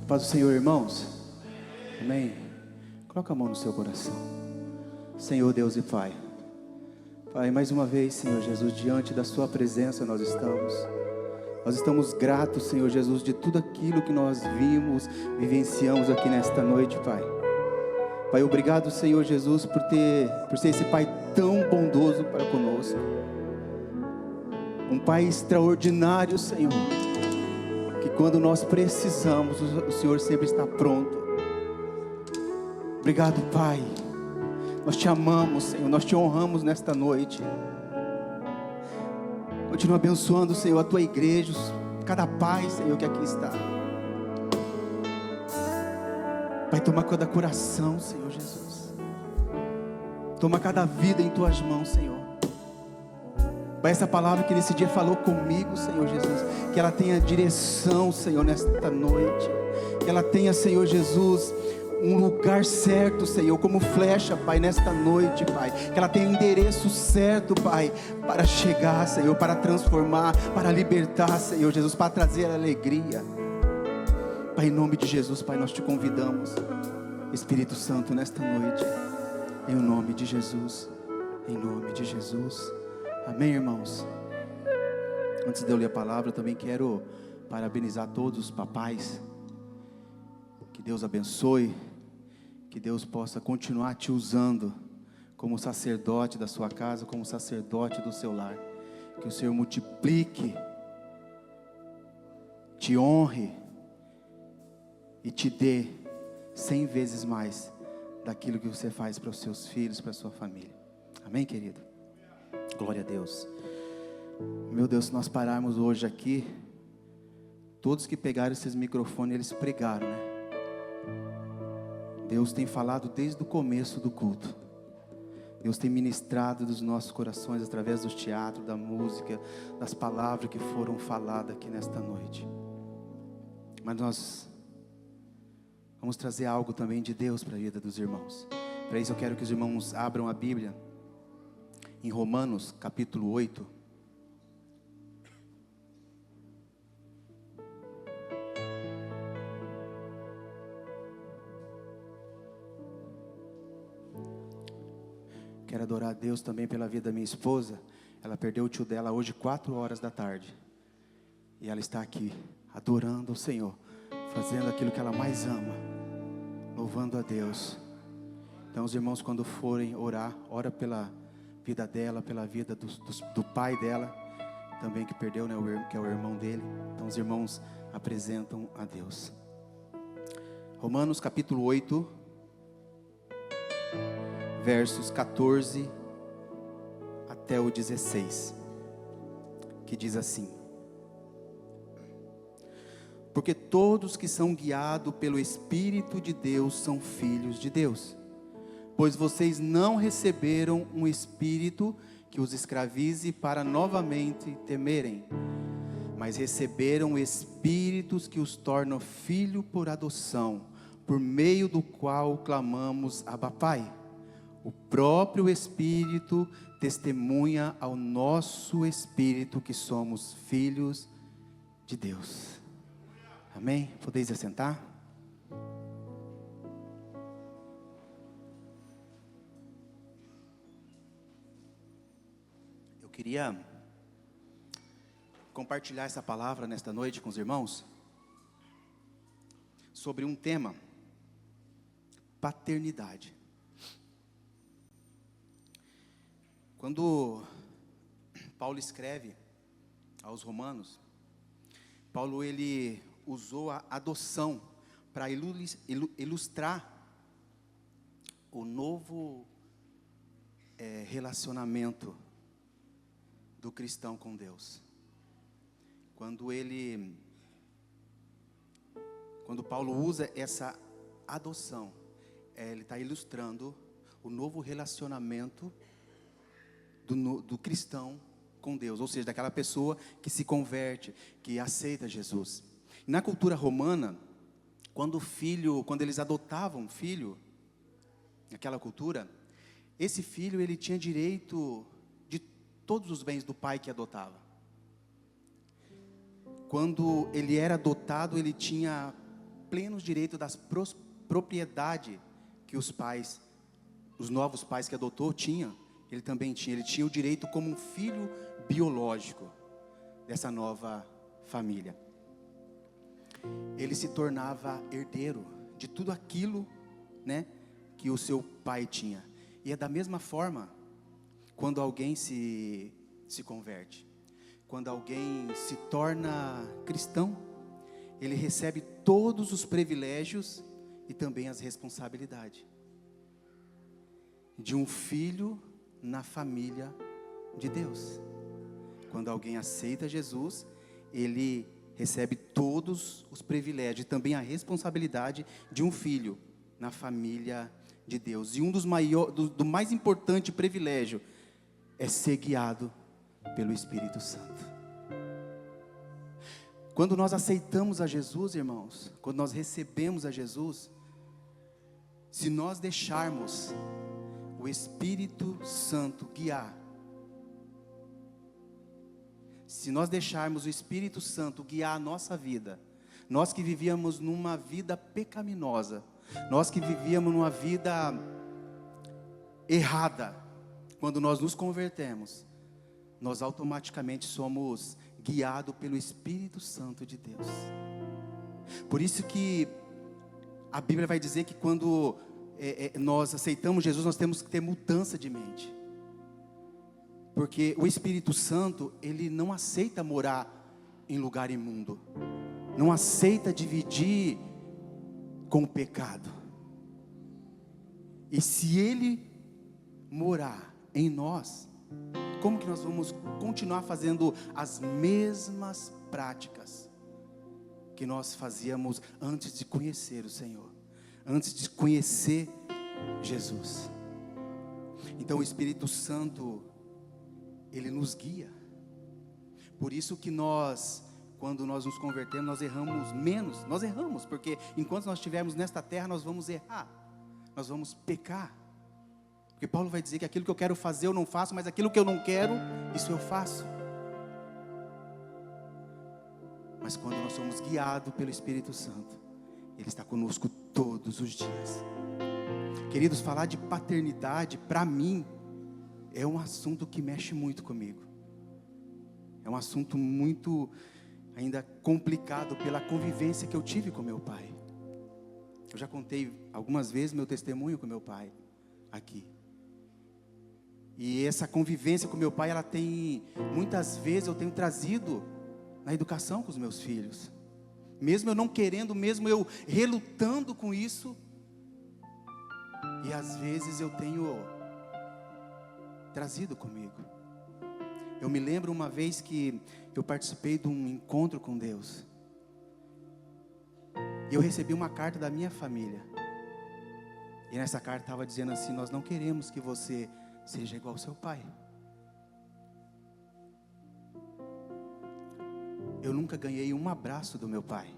Paz do Senhor, irmãos. Amém. Coloca a mão no seu coração. Senhor Deus e Pai. Pai, mais uma vez, Senhor Jesus, diante da sua presença nós estamos. Nós estamos gratos, Senhor Jesus, de tudo aquilo que nós vimos, vivenciamos aqui nesta noite, Pai. Pai, obrigado, Senhor Jesus, por ser esse Pai tão bondoso para conosco. Um Pai extraordinário, Senhor, que quando nós precisamos, o Senhor sempre está pronto. Obrigado, Pai. Nós te amamos, Senhor, nós te honramos nesta noite. Continua abençoando, Senhor, a tua igreja, cada pai, Senhor, que aqui está. Pai, toma cada coração, Senhor Jesus. Toma cada vida em tuas mãos, Senhor. Pai, essa palavra que nesse dia falou comigo, Senhor Jesus, que ela tenha direção, Senhor, nesta noite. Que ela tenha, Senhor Jesus, um lugar certo, Senhor, como flecha, Pai, nesta noite, Pai. Que ela tenha endereço certo, Pai, para chegar, Senhor, para transformar, para libertar, Senhor Jesus, para trazer alegria. Pai, em nome de Jesus, Pai, nós te convidamos, Espírito Santo, nesta noite, em nome de Jesus, em nome de Jesus. Amém, irmãos? Antes de eu ler a palavra, eu também quero parabenizar todos os papais. Que Deus abençoe, que Deus possa continuar te usando como sacerdote da sua casa, como sacerdote do seu lar. Que o Senhor multiplique, te honre e te dê 100 vezes mais daquilo que você faz para os seus filhos, para a sua família. Amém, querido? Glória a Deus. Meu Deus, se nós pararmos hoje aqui, todos que pegaram esses microfones, eles pregaram, né? Deus tem falado desde o começo do culto. Deus tem ministrado dos nossos corações através do teatro, da música, das palavras que foram faladas aqui nesta noite. Mas nós vamos trazer algo também de Deus para a vida dos irmãos. Para isso eu quero que os irmãos abram a Bíblia em Romanos capítulo 8. Quero adorar a Deus também pela vida da minha esposa. Ela perdeu o tio dela hoje 4 horas da tarde. E ela está aqui adorando o Senhor, fazendo aquilo que ela mais ama, louvando a Deus. Então os irmãos, quando forem orar, ora pela vida dela, pela vida do pai dela, também que perdeu, né, que é o irmão dele. Então os irmãos apresentam a Deus. Romanos capítulo 8, versos 14 até o 16, que diz assim: porque todos que são guiados pelo Espírito de Deus são filhos de Deus. Pois vocês não receberam um espírito que os escravize para novamente temerem, mas receberam espíritos que os tornam filho por adoção, por meio do qual clamamos Abba Pai. O próprio Espírito testemunha ao nosso espírito que somos filhos de Deus. Amém? Podeis assentar? Eu queria compartilhar essa palavra nesta noite com os irmãos sobre um tema: paternidade. Quando Paulo escreve aos Romanos, Paulo ele usou a adoção para ilustrar o novo relacionamento do cristão com Deus. Quando Paulo usa essa adoção, ele está ilustrando o novo relacionamento do cristão com Deus, ou seja, daquela pessoa que se converte, que aceita Jesus. Na cultura romana, quando eles adotavam um filho, naquela cultura, esse filho ele tinha direito de todos os bens do pai que adotava. Quando ele era adotado, ele tinha plenos direitos das propriedades que os novos pais que adotou tinham. Ele também tinha. Ele tinha o direito como um filho biológico dessa nova família. Ele se tornava herdeiro de tudo aquilo, né, que o seu pai tinha. E é da mesma forma quando alguém se converte. Quando alguém se torna cristão, ele recebe todos os privilégios e também as responsabilidades de um filho na família de Deus. Quando alguém aceita Jesus, ele recebe todos os privilégios e também a responsabilidade de um filho na família de Deus. E um dos do mais importante privilégio é ser guiado pelo Espírito Santo. Quando nós aceitamos a Jesus, irmãos, quando nós recebemos a Jesus, se nós deixarmos o Espírito Santo guiar, se nós deixarmos o Espírito Santo guiar a nossa vida, nós que vivíamos numa vida pecaminosa, nós que vivíamos numa vida errada, quando nós nos convertemos, nós automaticamente somos guiados pelo Espírito Santo de Deus. Por isso que a Bíblia vai dizer que quando nós aceitamos Jesus, nós temos que ter mudança de mente. Porque o Espírito Santo, ele não aceita morar em lugar imundo, não aceita dividir com o pecado. E se ele morar em nós, como que nós vamos continuar fazendo as mesmas práticas que nós fazíamos antes de conhecer o Senhor, antes de conhecer Jesus? Então o Espírito Santo, ele nos guia. Por isso que nós, quando nós nos convertemos, nós erramos menos. Nós erramos, porque enquanto nós estivermos nesta terra, nós vamos errar, nós vamos pecar. Porque Paulo vai dizer que aquilo que eu quero fazer eu não faço, mas aquilo que eu não quero, isso eu faço. Mas quando nós somos guiados pelo Espírito Santo, ele está conosco todos os dias. Queridos, falar de paternidade, para mim, é um assunto que mexe muito comigo. É um assunto muito ainda complicado pela convivência que eu tive com meu pai. Eu já contei algumas vezes meu testemunho com meu pai aqui. E essa convivência com meu pai, ela tem, muitas vezes eu tenho trazido na educação com os meus filhos. Mesmo eu não querendo, mesmo eu relutando com isso. E às vezes eu tenho trazido comigo. Eu me lembro uma vez que eu participei de um encontro com Deus. E eu recebi uma carta da minha família. E nessa carta estava dizendo assim: nós não queremos que você seja igual ao seu pai. Eu nunca ganhei um abraço do meu pai.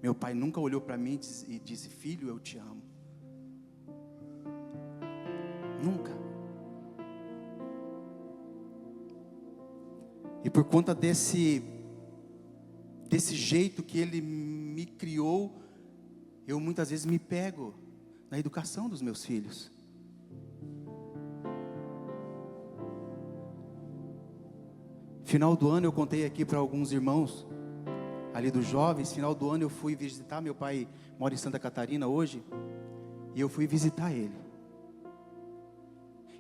Meu pai nunca olhou para mim e disse: filho, eu te amo. Nunca. E por conta desse jeito que ele me criou, eu muitas vezes me pego na educação dos meus filhos. Final do ano eu contei aqui para alguns irmãos ali dos jovens. Final do ano eu fui visitar, meu pai mora em Santa Catarina hoje, e eu fui visitar ele.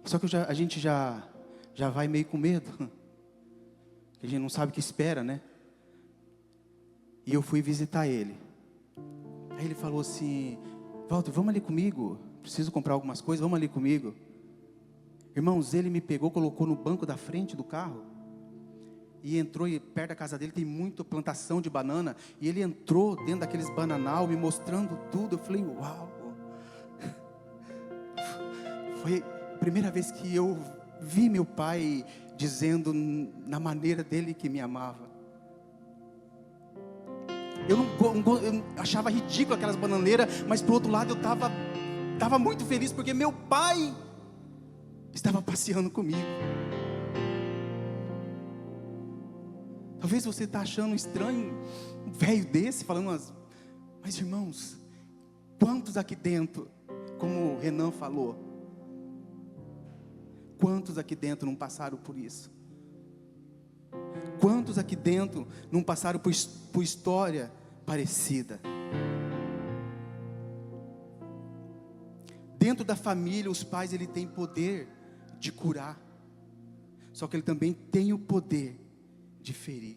Só que a gente já vai meio com medo, que a gente não sabe o que espera, né? E eu fui visitar ele. Aí ele falou assim: Walter, vamos ali comigo, preciso comprar algumas coisas, vamos ali comigo. Irmãos, ele me pegou, colocou no banco da frente do carro, e entrou, e perto da casa dele tem muita plantação de banana, e ele entrou dentro daqueles bananal, me mostrando tudo. Eu falei: uau. Foi a primeira vez que eu vi meu pai dizendo na maneira dele que me amava. Eu achava ridículo aquelas bananeiras, mas por outro lado eu estava muito feliz, porque meu pai estava passeando comigo. Talvez você está achando estranho um velho desse falando mas irmãos, quantos aqui dentro, como o Renan falou, quantos aqui dentro não passaram por isso? Quantos aqui dentro não passaram por história parecida? Dentro da família, os pais, ele tem poder de curar, só que ele também tem o poder de ferir.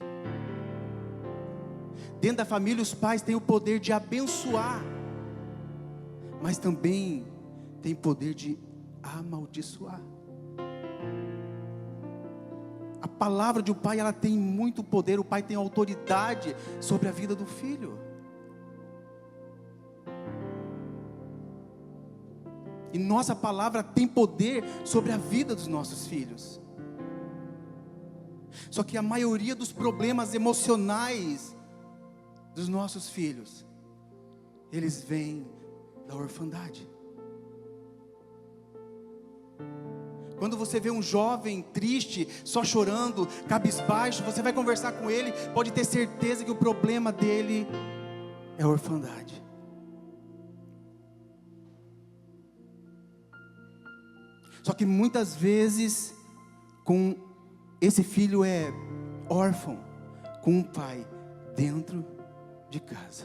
Dentro da família, os pais têm o poder de abençoar, mas também tem poder de amaldiçoar. A palavra de um pai, ela tem muito poder. O pai tem autoridade sobre a vida do filho. E nossa palavra tem poder sobre a vida dos nossos filhos. Só que a maioria dos problemas emocionais dos nossos filhos, eles vêm da orfandade. Quando você vê um jovem triste, só chorando, cabisbaixo, você vai conversar com ele, pode ter certeza que o problema dele é a orfandade. Só que muitas vezes, esse filho é órfão, com um pai dentro de casa.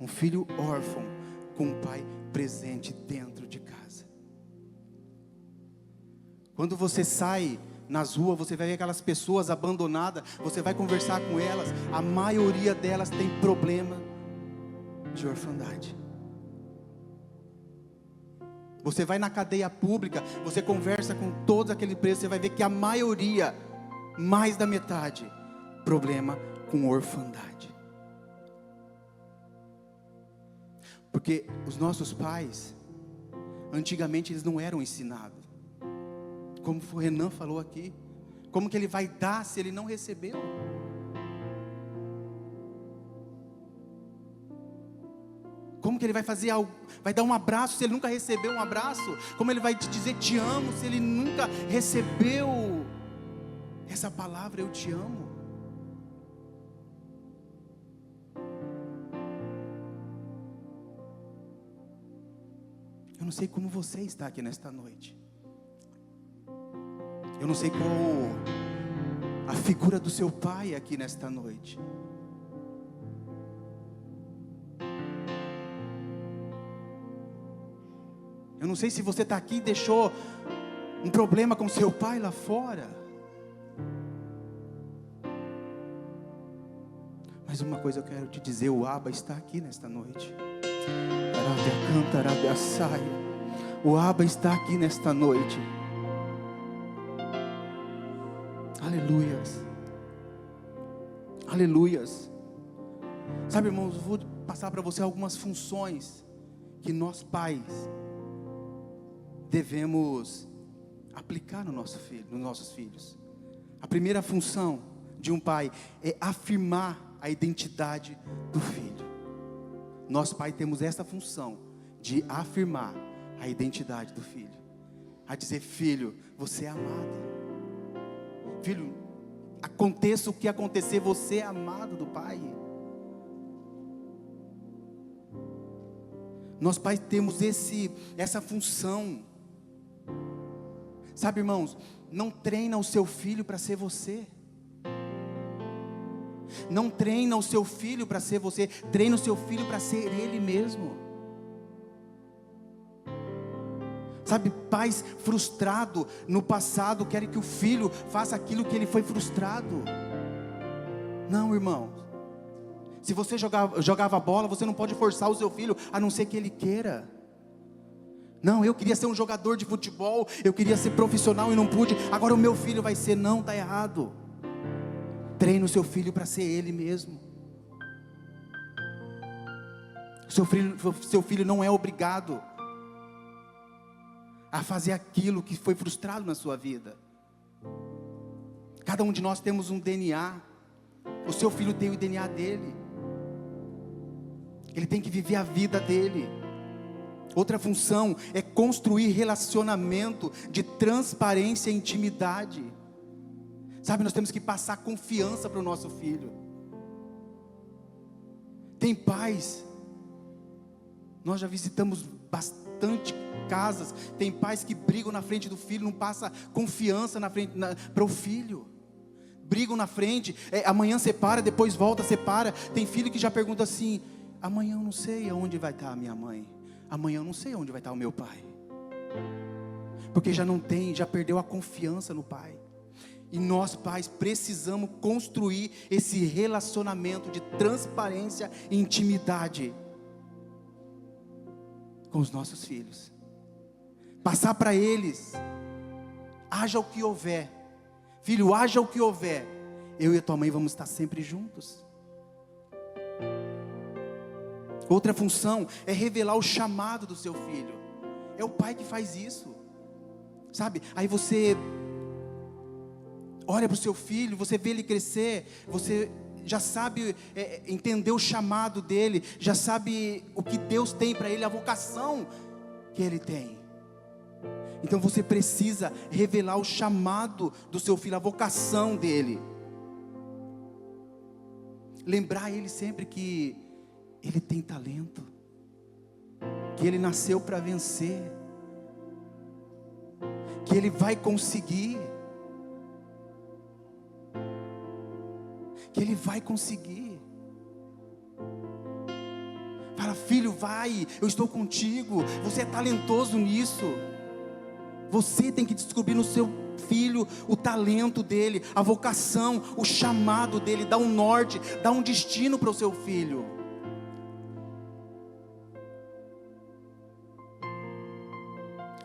Um filho órfão, com um pai presente dentro de casa. Quando você sai nas ruas, você vai ver aquelas pessoas abandonadas, você vai conversar com elas, a maioria delas tem problema de orfandade. Você vai na cadeia pública, você conversa com todos aqueles presos, você vai ver que a maioria, mais da metade, problema com orfandade. Porque os nossos pais, antigamente eles não eram ensinados. Como o Renan falou aqui, como que ele vai dar se ele não recebeu? Como que ele vai fazer algo, vai dar um abraço se ele nunca recebeu um abraço? Como ele vai te dizer te amo se ele nunca recebeu essa palavra, eu te amo? Eu não sei como você está aqui nesta noite. Eu não sei qual a figura do seu pai aqui nesta noite. Eu não sei se você está aqui e deixou um problema com seu pai lá fora. Mas uma coisa eu quero te dizer, o Abba está aqui nesta noite. O Abba está aqui nesta noite. Aleluias. Aleluias. Sabe, irmãos, eu vou passar para você algumas funções que nós pais devemos aplicar no nosso filho, nos nossos filhos. A primeira função de um pai é afirmar a identidade do filho. Nós pais temos essa função de afirmar a identidade do filho, a dizer: filho, você é amado. Filho, aconteça o que acontecer, você é amado do pai. Nós pais temos essa função. Sabe, irmãos, não treina o seu filho para ser você. Não treina o seu filho para ser você, treina o seu filho para ser ele mesmo. Sabe, pais frustrados no passado querem que o filho faça aquilo que ele foi frustrado. Não, irmão. Se você jogava bola, você não pode forçar o seu filho, a não ser que ele queira. Não, eu queria ser um jogador de futebol, eu queria ser profissional e não pude, agora o meu filho vai ser. Não, está errado. Treine o seu filho para ser ele mesmo. Seu filho não é obrigado a fazer aquilo que foi frustrado na sua vida. Cada um de nós temos um DNA. O seu filho tem o DNA dele. Ele tem que viver a vida dele. Outra função é construir relacionamento de transparência e intimidade. Sabe, nós temos que passar confiança para o nosso filho. Tem pais, nós já visitamos bastante casas, tem pais que brigam na frente do filho, não passa confiança na frente para o filho. Brigam na frente, amanhã separa, depois volta, separa. Tem filho que já pergunta assim: amanhã eu não sei aonde vai estar a minha mãe, amanhã eu não sei onde vai estar o meu pai, porque já perdeu a confiança no pai. E nós pais precisamos construir esse relacionamento de transparência e intimidade com os nossos filhos. Passar para eles: haja o que houver, filho, haja o que houver, eu e a tua mãe vamos estar sempre juntos. Outra função é revelar o chamado do seu filho. É o pai que faz isso, sabe? Aí você olha para o seu filho, você vê ele crescer, você já sabe entender o chamado dele, já sabe o que Deus tem para ele, a vocação que ele tem. Então você precisa revelar o chamado do seu filho, a vocação dele. Lembrar ele sempre que ele tem talento, que ele nasceu para vencer, que ele vai conseguir, que ele vai conseguir. Fala: filho, vai, eu estou contigo, você é talentoso nisso. Você tem que descobrir no seu filho o talento dele, a vocação, o chamado dele. Dá um norte, dá um destino para o seu filho.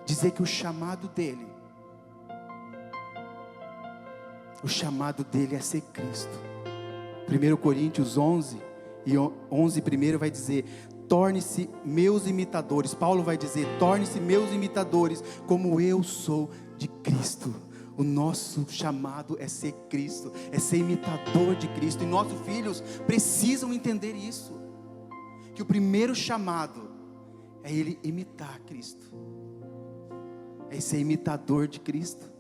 Dizer que o chamado dele é ser Cristo. 1 Coríntios 11 e 11 primeiro vai dizer: torne-se meus imitadores. Paulo vai dizer: torne-se meus imitadores, como eu sou de Cristo. O nosso chamado é ser Cristo, é ser imitador de Cristo. E nossos filhos precisam entender isso, que o primeiro chamado é ele imitar Cristo, é ser imitador de Cristo.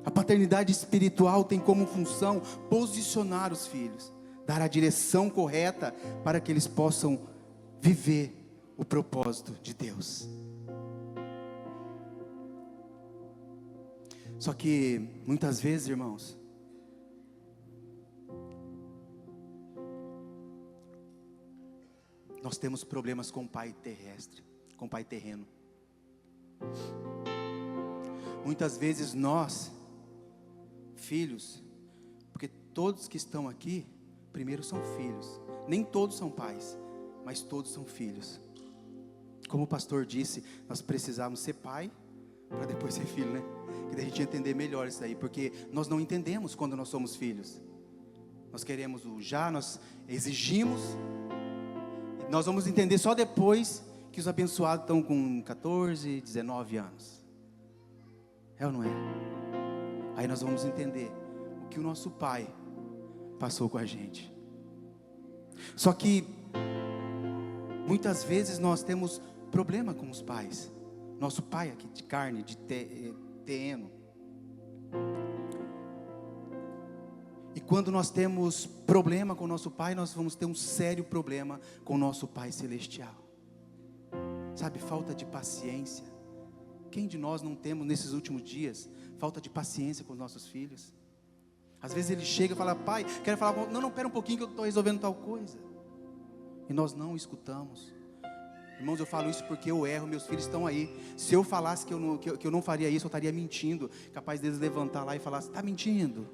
A paternidade espiritual tem como função posicionar os filhos, dar a direção correta para que eles possam viver o propósito de Deus. Só que muitas vezes, irmãos, nós temos problemas com o pai terrestre, com o pai terreno. Muitas vezes nós, filhos, porque todos que estão aqui, primeiro são filhos. Nem todos são pais, mas todos são filhos. Como o pastor disse, nós precisamos ser pai para depois ser filho, né? Que daí a gente entender melhor isso aí, porque nós não entendemos quando nós somos filhos. Nós queremos o já, nós exigimos. Nós vamos entender só depois que os abençoados estão com 14, 19 anos. É ou não é? Aí nós vamos entender o que o nosso pai passou com a gente. Só que muitas vezes nós temos problema com os pais. Nosso pai aqui de carne, de terreno. E quando nós temos problema com o nosso pai, nós vamos ter um sério problema com o nosso pai celestial. Sabe, falta de paciência. Quem de nós não temos nesses últimos dias falta de paciência com os nossos filhos? Às vezes ele chega e fala: pai, quero falar, não, pera um pouquinho que eu estou resolvendo tal coisa. E nós não escutamos. Irmãos, eu falo isso porque eu erro, meus filhos estão aí. Se eu falasse que eu não faria isso, eu estaria mentindo. Capaz deles levantar lá e falar: está mentindo.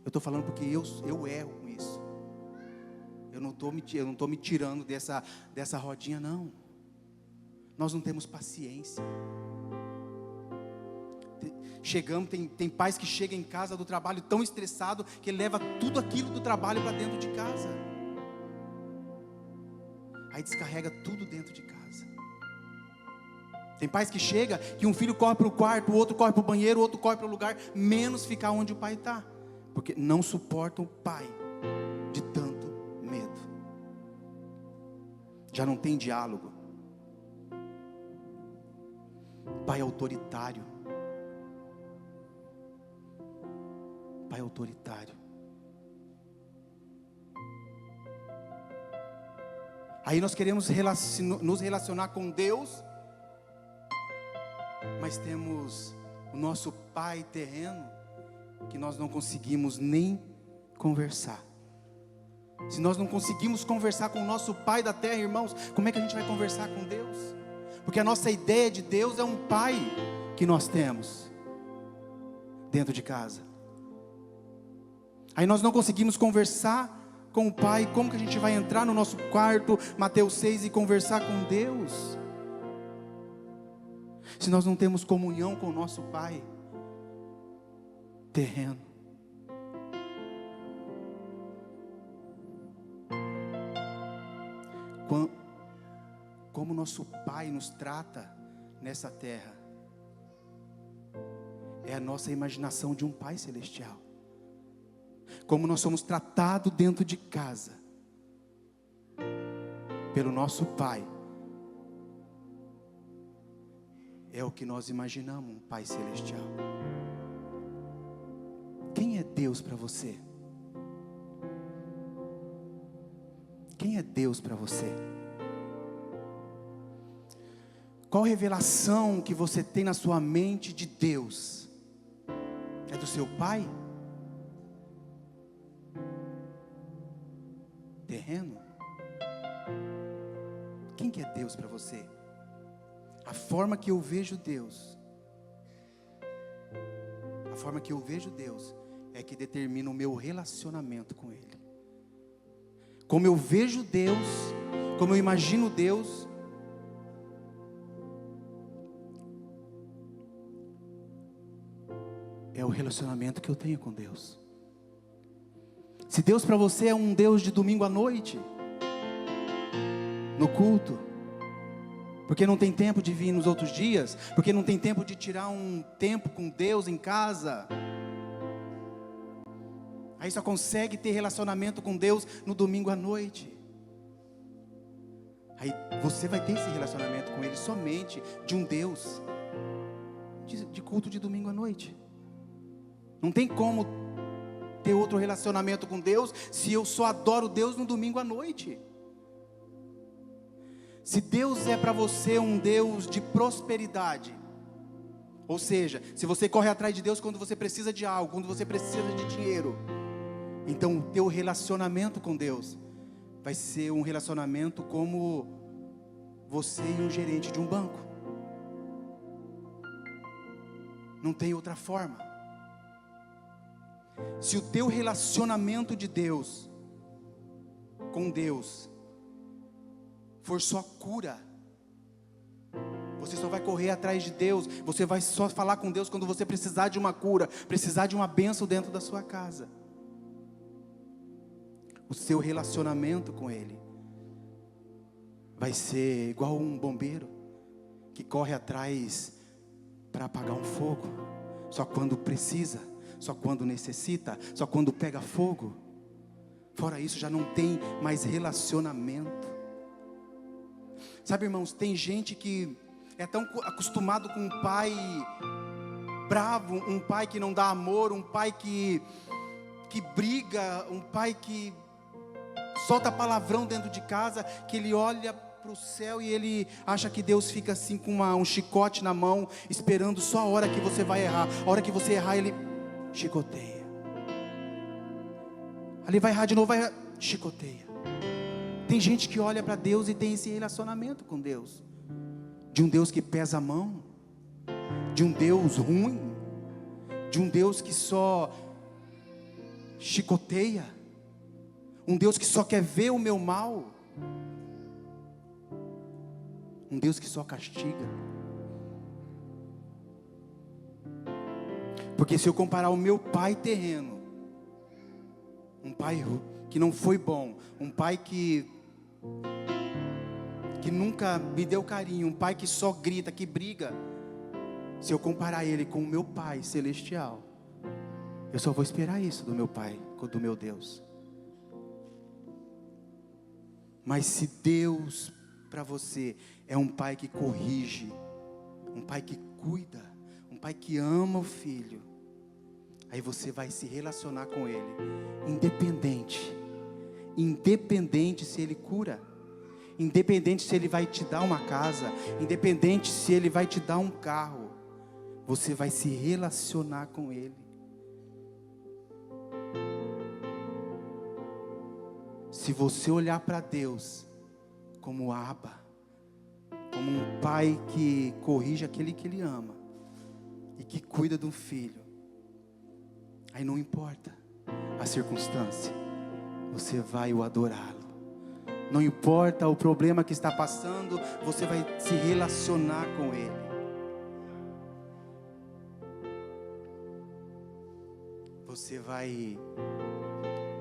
Eu estou falando porque eu erro com isso. Eu não estou me tirando dessa rodinha, não. Nós não temos paciência. Tem pais que chegam em casa do trabalho tão estressado que ele leva tudo aquilo do trabalho para dentro de casa. Aí descarrega tudo dentro de casa. Tem pais que chegam, que um filho corre para o quarto, o outro corre para o banheiro, o outro corre para o lugar, menos ficar onde o pai está. Porque não suportam o pai de tanto medo. Já não tem diálogo. Pai autoritário. Pai autoritário. Aí nós queremos nos relacionar com Deus, mas temos o nosso pai terreno, que nós não conseguimos nem conversar. Se nós não conseguimos conversar com o nosso pai da terra, irmãos, como é que a gente vai conversar com Deus? Porque a nossa ideia de Deus é um pai que nós temos dentro de casa. Aí nós não conseguimos conversar com o pai. Como que a gente vai entrar no nosso quarto, Mateus 6, e conversar com Deus, se nós não temos comunhão com o nosso pai terreno? Como nosso pai nos trata nessa terra é a nossa imaginação de um pai celestial. Como nós somos tratados dentro de casa pelo nosso pai, é o que nós imaginamos, um pai celestial. Quem é Deus para você? Quem é Deus para você? Qual revelação que você tem na sua mente de Deus? É do seu pai terreno? Quem que é Deus para você? A forma que eu vejo Deus, é que determina o meu relacionamento com Ele. Como eu vejo Deus, como eu imagino Deus, é o relacionamento que eu tenho com Deus. Se Deus para você é um Deus de domingo à noite, no culto, porque não tem tempo de vir nos outros dias, porque não tem tempo de tirar um tempo com Deus em casa, aí só consegue ter relacionamento com Deus no domingo à noite. Aí você vai ter esse relacionamento com Ele somente de um Deus de culto de domingo à noite. Não tem como ter outro relacionamento com Deus se eu só adoro Deus no domingo à noite. Se Deus é para você um Deus de prosperidade, ou seja, se você corre atrás de Deus quando você precisa de algo, quando você precisa de dinheiro, então o teu relacionamento com Deus vai ser um relacionamento como você e um gerente de um banco. Não tem outra forma. Se o teu relacionamento de Deus com Deus for só cura, você só vai correr atrás de Deus, você vai só falar com Deus quando você precisar de uma cura, precisar de uma bênção dentro da sua casa. O seu relacionamento com Ele vai ser igual um bombeiro que corre atrás para apagar um fogo, só quando precisa, só quando necessita, só quando pega fogo. Fora isso já não tem mais relacionamento. Sabe, irmãos, tem gente que é tão acostumado com um pai bravo, um pai que não dá amor, um pai que briga, um pai que solta palavrão dentro de casa, que ele olha para o céu e ele acha que Deus fica assim com um chicote na mão, esperando só a hora que você vai errar. A hora que você errar, ele chicoteia. Ali vai errar de novo, chicoteia. Tem gente que olha para Deus e tem esse relacionamento com Deus, de um Deus que pesa a mão, de um Deus ruim, de um Deus que só chicoteia, um Deus que só quer ver o meu mal, um Deus que só castiga. Porque se eu comparar o meu pai terreno, um pai que não foi bom, um pai que nunca me deu carinho, um pai que só grita, que briga, se eu comparar ele com o meu pai celestial, eu só vou esperar isso do meu pai, do meu Deus. Mas se Deus para você é um pai que corrige, um pai que cuida, um pai que ama o filho, aí você vai se relacionar com ele, independente se ele cura, independente se ele vai te dar uma casa, independente se ele vai te dar um carro, você vai se relacionar com ele. Se você olhar para Deus como Abba, como um pai que corrige aquele que ele ama e que cuida de um filho, aí não importa a circunstância, você vai o adorá-lo. Não importa o problema que está passando, você vai se relacionar com ele. Você vai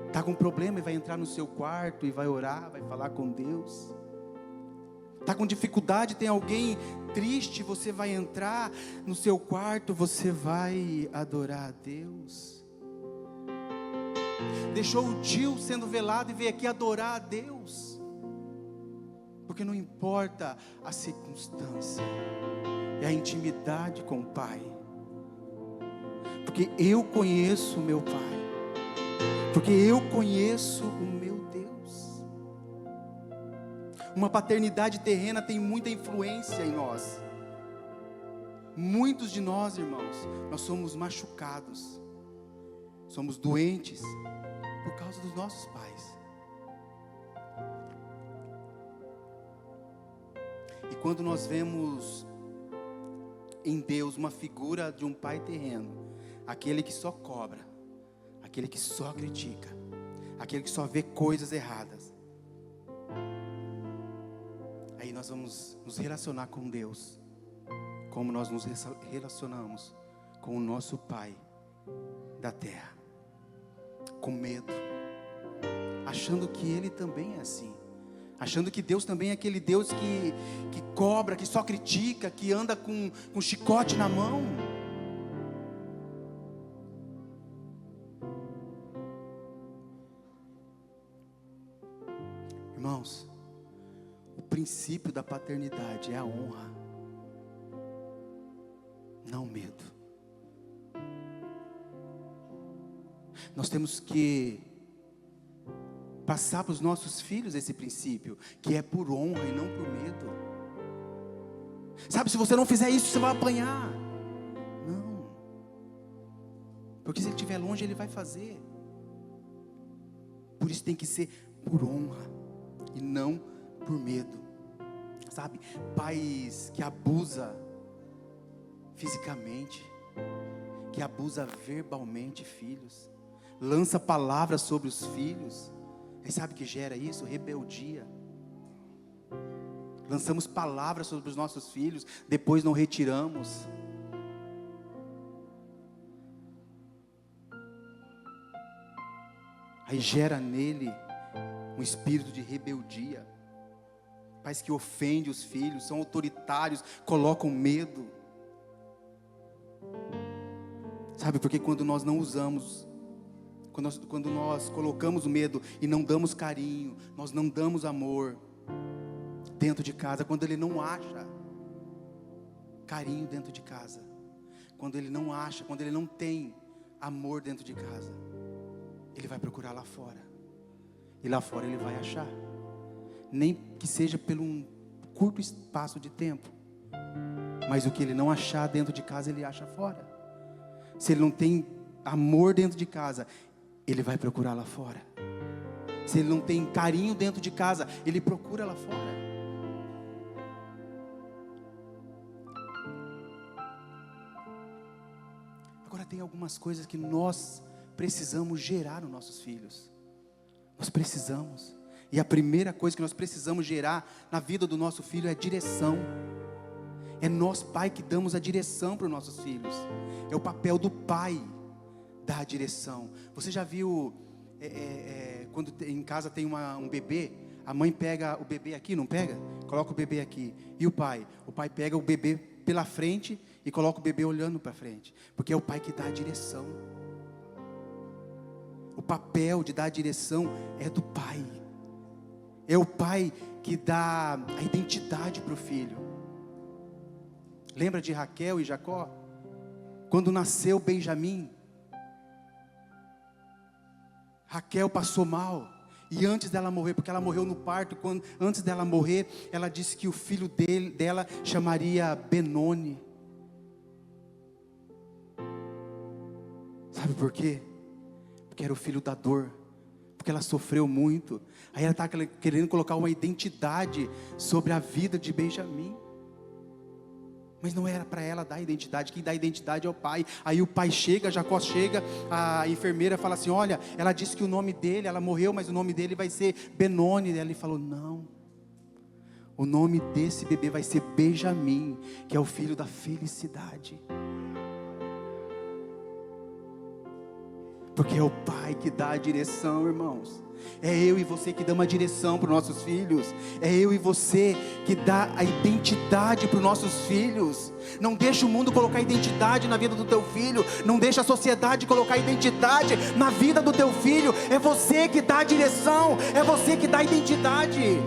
estar com um problema e vai entrar no seu quarto e vai orar, vai falar com Deus. Está com dificuldade, tem alguém triste, você vai entrar no seu quarto, você vai adorar a Deus. Deixou o tio sendo velado e veio aqui adorar a Deus. Porque não importa a circunstância, é a intimidade com o Pai. Porque eu conheço o meu Pai, porque eu conheço o meu Deus. Uma paternidade terrena tem muita influência em nós. Muitos de nós, irmãos, nós somos machucados, somos doentes por causa dos nossos pais. E quando nós vemos em Deus uma figura de um pai terreno, aquele que só cobra, aquele que só critica, aquele que só vê coisas erradas, aí nós vamos nos relacionar com Deus, como nós nos relacionamos com o nosso Pai da terra, com medo, achando que Ele também é assim, achando que Deus também é aquele Deus que cobra, que só critica, que anda com chicote na mão. Irmãos, o princípio da paternidade é a honra, não o medo. Nós temos que passar para os nossos filhos esse princípio, que é por honra e não por medo. Sabe, se você não fizer isso, você vai apanhar. Não, porque se ele estiver longe, ele vai fazer. Por isso tem que ser por honra e não por medo. Sabe, pais que abusam fisicamente, que abusa verbalmente filhos, lança palavras sobre os filhos. E sabe o que gera isso? Rebeldia. Lançamos palavras sobre os nossos filhos, depois não retiramos. Aí gera nele um espírito de rebeldia. Pais que ofendem os filhos, são autoritários, colocam medo. Sabe, porque quando nós não usamos, quando nós colocamos o medo e não damos carinho, nós não damos amor dentro de casa, quando ele não acha carinho dentro de casa, quando ele não acha, quando ele não tem amor dentro de casa, ele vai procurar lá fora, e lá fora ele vai achar, nem que seja por um curto espaço de tempo, mas o que ele não achar dentro de casa, ele acha fora. Se ele não tem amor dentro de casa, ele vai procurar lá fora. Se ele não tem carinho dentro de casa, ele procura lá fora. Agora tem algumas coisas que nós precisamos gerar nos nossos filhos. Nós precisamos. E a primeira coisa que nós precisamos gerar na vida do nosso filho é direção. É nós, pai, que damos a direção para os nossos filhos. É o papel do pai dar a direção. Você já viu quando em casa tem um bebê, a mãe pega o bebê aqui, não pega? Coloca o bebê aqui. E o pai pega o bebê pela frente e coloca o bebê olhando para frente, porque é o pai que dá a direção. O papel de dar a direção é do pai. É o pai que dá a identidade para o filho. Lembra de Raquel e Jacó? Quando nasceu Benjamim, Raquel passou mal. E antes dela morrer, porque ela morreu no parto, antes dela morrer, ela disse que o filho dela chamaria Benoni. Sabe por quê? Porque era o filho da dor. Porque ela sofreu muito. Aí ela estava querendo colocar uma identidade sobre a vida de Benjamim. Mas não era para ela dar identidade. Quem dá identidade é o pai. Aí o pai chega, Jacó chega, a enfermeira fala assim: olha, ela disse que o nome dele, ela morreu, mas o nome dele vai ser Benoni. E ele falou: não, o nome desse bebê vai ser Benjamim, que é o filho da felicidade. Porque é o pai que dá a direção, irmãos. É eu e você que dá uma direção para os nossos filhos. É eu e você que dá a identidade para os nossos filhos. Não deixa o mundo colocar identidade na vida do teu filho. Não deixa a sociedade colocar identidade na vida do teu filho. É você que dá a direção. É você que dá a identidade.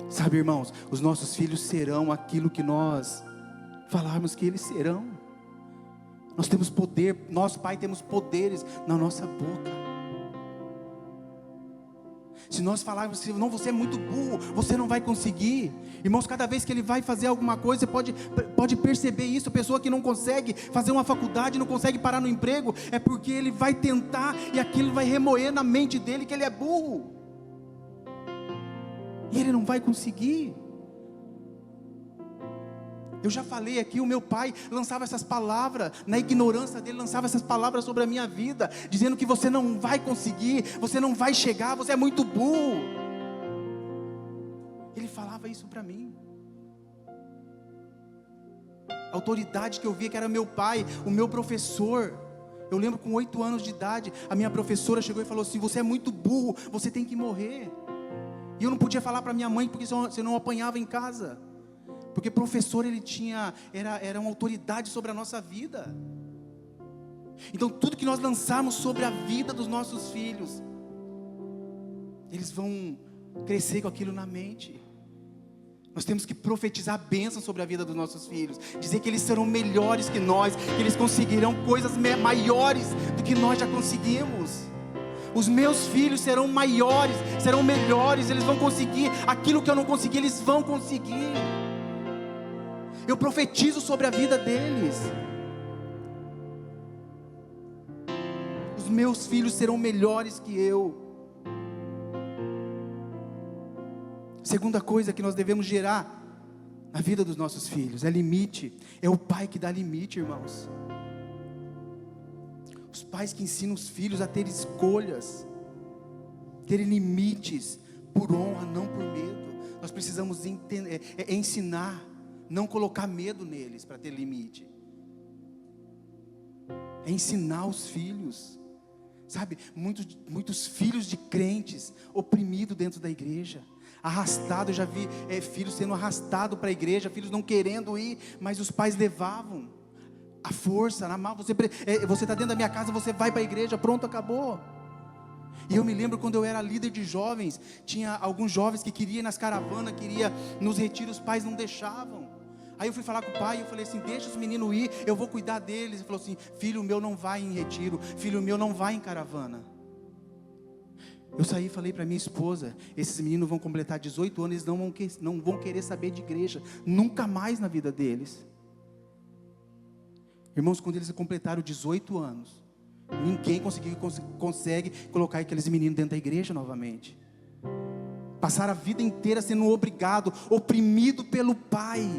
Sabe, irmãos, os nossos filhos serão aquilo que nós falarmos que eles serão. Nós temos poder, nós pai temos poderes na nossa boca. Se nós falarmos assim: não, você é muito burro, você não vai conseguir. Irmãos, cada vez que ele vai fazer alguma coisa, você pode perceber isso. Pessoa que não consegue fazer uma faculdade, não consegue parar no emprego, é porque ele vai tentar e aquilo vai remoer na mente dele que ele é burro. E ele não vai conseguir. Eu já falei aqui, o meu pai lançava essas palavras, na ignorância dele, lançava essas palavras sobre a minha vida, dizendo que você não vai conseguir, você não vai chegar, você é muito burro. Ele falava isso para mim. A autoridade que eu via, que era meu pai, o meu professor. Eu lembro com 8 anos de idade, a minha professora chegou e falou assim: você é muito burro, você tem que morrer. E eu não podia falar para minha mãe, porque senão eu apanhava em casa. Porque professor, ele era uma autoridade sobre a nossa vida. Então tudo que nós lançarmos sobre a vida dos nossos filhos, eles vão crescer com aquilo na mente. Nós temos que profetizar bênção sobre a vida dos nossos filhos. Dizer que eles serão melhores que nós, que eles conseguirão coisas maiores do que nós já conseguimos. Os meus filhos serão maiores, serão melhores, eles vão conseguir aquilo que eu não consegui, eles vão conseguir. Eu profetizo sobre a vida deles. Os meus filhos serão melhores que eu. Segunda coisa que nós devemos gerar na vida dos nossos filhos é limite. É o pai que dá limite, irmãos. Os pais que ensinam os filhos a ter escolhas, terem limites, por honra, não por medo. Nós precisamos ensinar, não colocar medo neles para ter limite. É ensinar os filhos. Sabe, muitos filhos de crentes oprimidos dentro da igreja, arrastado. Eu já vi filhos sendo arrastados para a igreja, filhos não querendo ir, mas os pais levavam a força, na mão. Você está dentro da minha casa, você vai para a igreja, pronto, acabou. E eu me lembro quando eu era líder de jovens, tinha alguns jovens que queriam ir nas caravanas, queriam nos retiros, os pais não deixavam. Aí eu fui falar com o pai, eu falei assim: deixa os meninos ir, eu vou cuidar deles. Ele falou assim: filho meu não vai em retiro, filho meu não vai em caravana. Eu saí e falei para minha esposa: esses meninos vão completar 18 anos, eles não vão querer saber de igreja, nunca mais na vida deles. Irmãos, quando eles completaram 18 anos, ninguém consegue colocar aqueles meninos dentro da igreja novamente. Passaram a vida inteira sendo obrigado, oprimido pelo pai.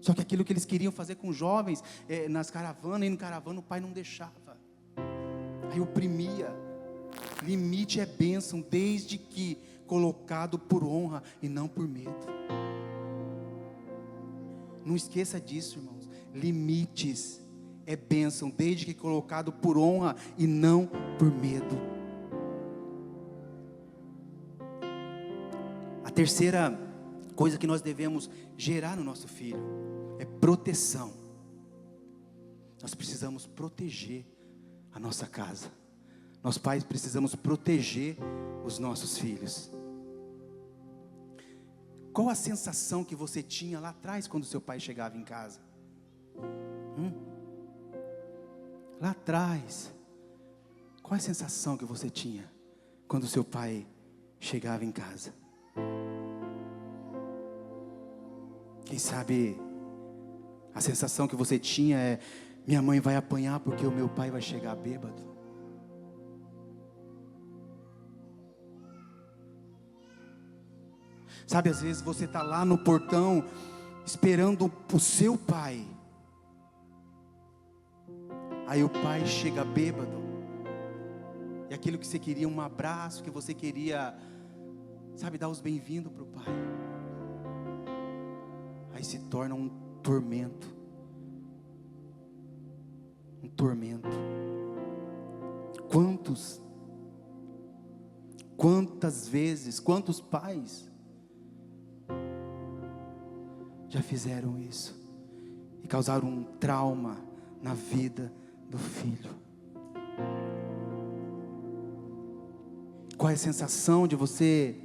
Só que aquilo que eles queriam fazer com os jovens, nas caravanas, indo em caravana, o pai não deixava. Aí oprimia. Limite é bênção, desde que colocado por honra e não por medo. Não esqueça disso, irmãos. Limites é bênção, desde que colocado por honra e não por medo. A terceira coisa que nós devemos gerar no nosso filho é proteção. Nós precisamos proteger a nossa casa. Nós pais precisamos proteger os nossos filhos. Qual a sensação que você tinha lá atrás quando seu pai chegava em casa? Lá atrás, qual a sensação que você tinha quando seu pai chegava em casa? Quem sabe a sensação que você tinha é: minha mãe vai apanhar porque o meu pai vai chegar bêbado. Sabe, às vezes você está lá no portão esperando o seu pai. Aí o pai chega bêbado. E aquilo que você queria, um abraço, que você queria, sabe, dar os bem-vindos para o pai. Aí se torna um tormento. Um tormento. Quantas vezes, quantos pais já fizeram isso e causaram um trauma na vida do filho? Qual é a sensação de você